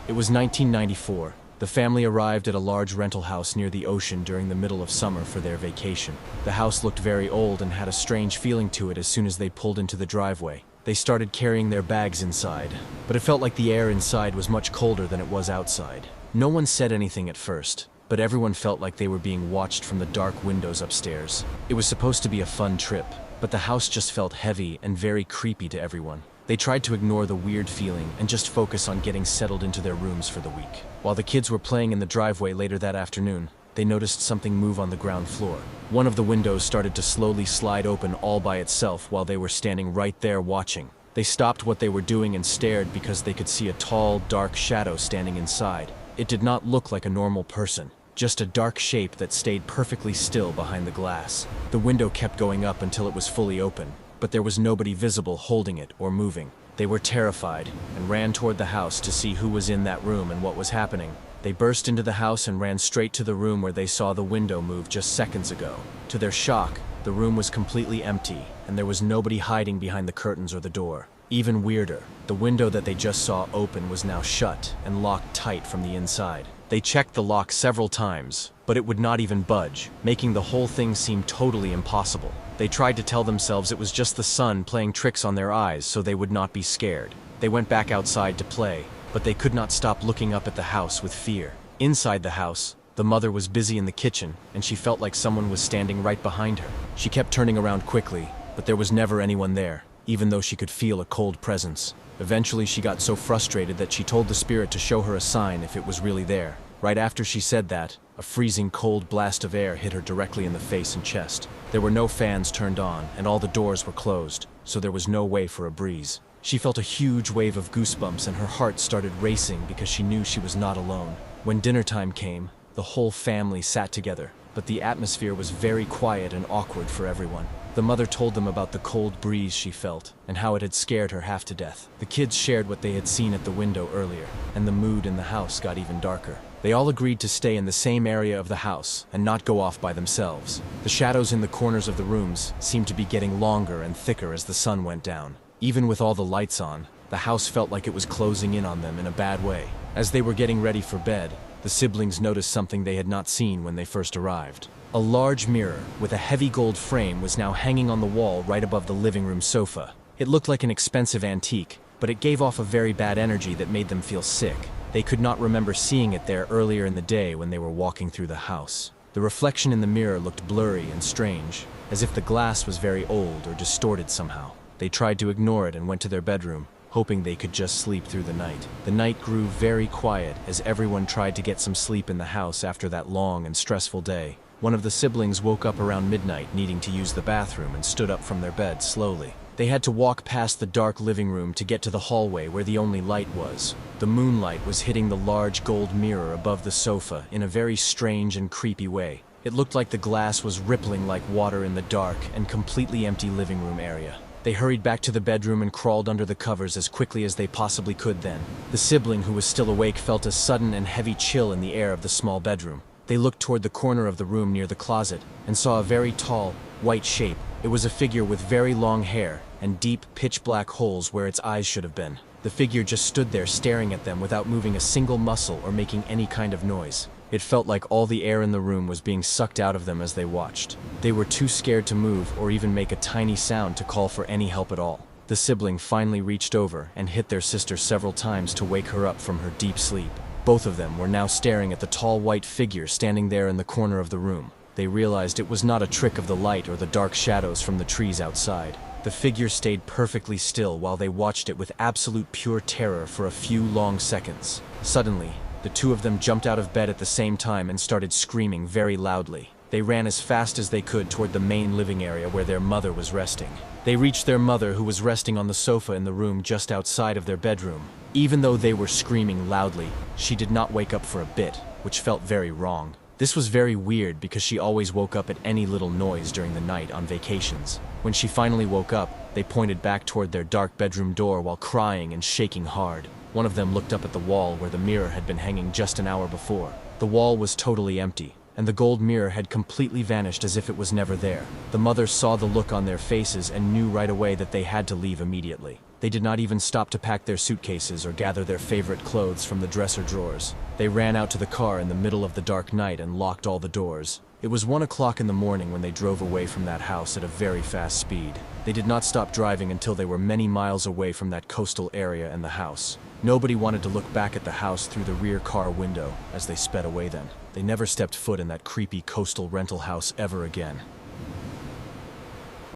It was 1994. The family arrived at a large rental house near the ocean during the middle of summer for their vacation. The house looked very old and had a strange feeling to it as soon as they pulled into the driveway. They started carrying their bags inside, but it felt like the air inside was much colder than it was outside. No one said anything at first, but everyone felt like they were being watched from the dark windows upstairs. It was supposed to be a fun trip, but the house just felt heavy and very creepy to everyone. They tried to ignore the weird feeling and just focus on getting settled into their rooms for the week. While the kids were playing in the driveway later that afternoon, they noticed something move on the ground floor. One of the windows started to slowly slide open all by itself while they were standing right there watching. They stopped what they were doing and stared because they could see a tall, dark shadow standing inside. It did not look like a normal person, just a dark shape that stayed perfectly still behind the glass. The window kept going up until it was fully open, but there was nobody visible holding it or moving. They were terrified and ran toward the house to see who was in that room and what was happening. They burst into the house and ran straight to the room where they saw the window move just seconds ago. To their shock, the room was completely empty, and there was nobody hiding behind the curtains or the door. Even weirder, the window that they just saw open was now shut and locked tight from the inside. They checked the lock several times, but it would not even budge, making the whole thing seem totally impossible. They tried to tell themselves it was just the sun playing tricks on their eyes so they would not be scared. They went back outside to play, but they could not stop looking up at the house with fear. Inside the house, the mother was busy in the kitchen, and she felt like someone was standing right behind her. She kept turning around quickly, but there was never anyone there, even though she could feel a cold presence. Eventually, she got so frustrated that she told the spirit to show her a sign if it was really there. Right after she said that, a freezing cold blast of air hit her directly in the face and chest. There were no fans turned on, and all the doors were closed, so there was no way for a breeze. She felt a huge wave of goosebumps, and her heart started racing because she knew she was not alone. When dinner time came, the whole family sat together, but the atmosphere was very quiet and awkward for everyone. The mother told them about the cold breeze she felt, and how it had scared her half to death. The kids shared what they had seen at the window earlier, and the mood in the house got even darker. They all agreed to stay in the same area of the house and not go off by themselves. The shadows in the corners of the rooms seemed to be getting longer and thicker as the sun went down. Even with all the lights on, the house felt like it was closing in on them in a bad way. As they were getting ready for bed, the siblings noticed something they had not seen when they first arrived. A large mirror with a heavy gold frame was now hanging on the wall right above the living room sofa. It looked like an expensive antique, but it gave off a very bad energy that made them feel sick. They could not remember seeing it there earlier in the day when they were walking through the house. The reflection in the mirror looked blurry and strange, as if the glass was very old or distorted somehow. They tried to ignore it and went to their bedroom, hoping they could just sleep through the night. The night grew very quiet as everyone tried to get some sleep in the house after that long and stressful day. One of the siblings woke up around midnight needing to use the bathroom and stood up from their bed slowly. They had to walk past the dark living room to get to the hallway where the only light was. The moonlight was hitting the large gold mirror above the sofa in a very strange and creepy way. It looked like the glass was rippling like water in the dark and completely empty living room area. They hurried back to the bedroom and crawled under the covers as quickly as they possibly could then. The sibling who was still awake felt a sudden and heavy chill in the air of the small bedroom. They looked toward the corner of the room near the closet and saw a very tall, white shape. It was a figure with very long hair and deep, pitch-black holes where its eyes should have been. The figure just stood there staring at them without moving a single muscle or making any kind of noise. It felt like all the air in the room was being sucked out of them as they watched. They were too scared to move or even make a tiny sound to call for any help at all. The sibling finally reached over and hit their sister several times to wake her up from her deep sleep. Both of them were now staring at the tall white figure standing there in the corner of the room. They realized it was not a trick of the light or the dark shadows from the trees outside. The figure stayed perfectly still while they watched it with absolute pure terror for a few long seconds. Suddenly, the two of them jumped out of bed at the same time and started screaming very loudly. They ran as fast as they could toward the main living area where their mother was resting. They reached their mother, who was resting on the sofa in the room just outside of their bedroom. Even though they were screaming loudly, she did not wake up for a bit, which felt very wrong. This was very weird because she always woke up at any little noise during the night on vacations. When she finally woke up, they pointed back toward their dark bedroom door while crying and shaking hard. One of them looked up at the wall where the mirror had been hanging just an hour before. The wall was totally empty, and the gold mirror had completely vanished as if it was never there. The mother saw the look on their faces and knew right away that they had to leave immediately. They did not even stop to pack their suitcases or gather their favorite clothes from the dresser drawers. They ran out to the car in the middle of the dark night and locked all the doors. It was 1 o'clock in the morning when they drove away from that house at a very fast speed. They did not stop driving until they were many miles away from that coastal area and the house. Nobody wanted to look back at the house through the rear car window as they sped away then. They never stepped foot in that creepy coastal rental house ever again.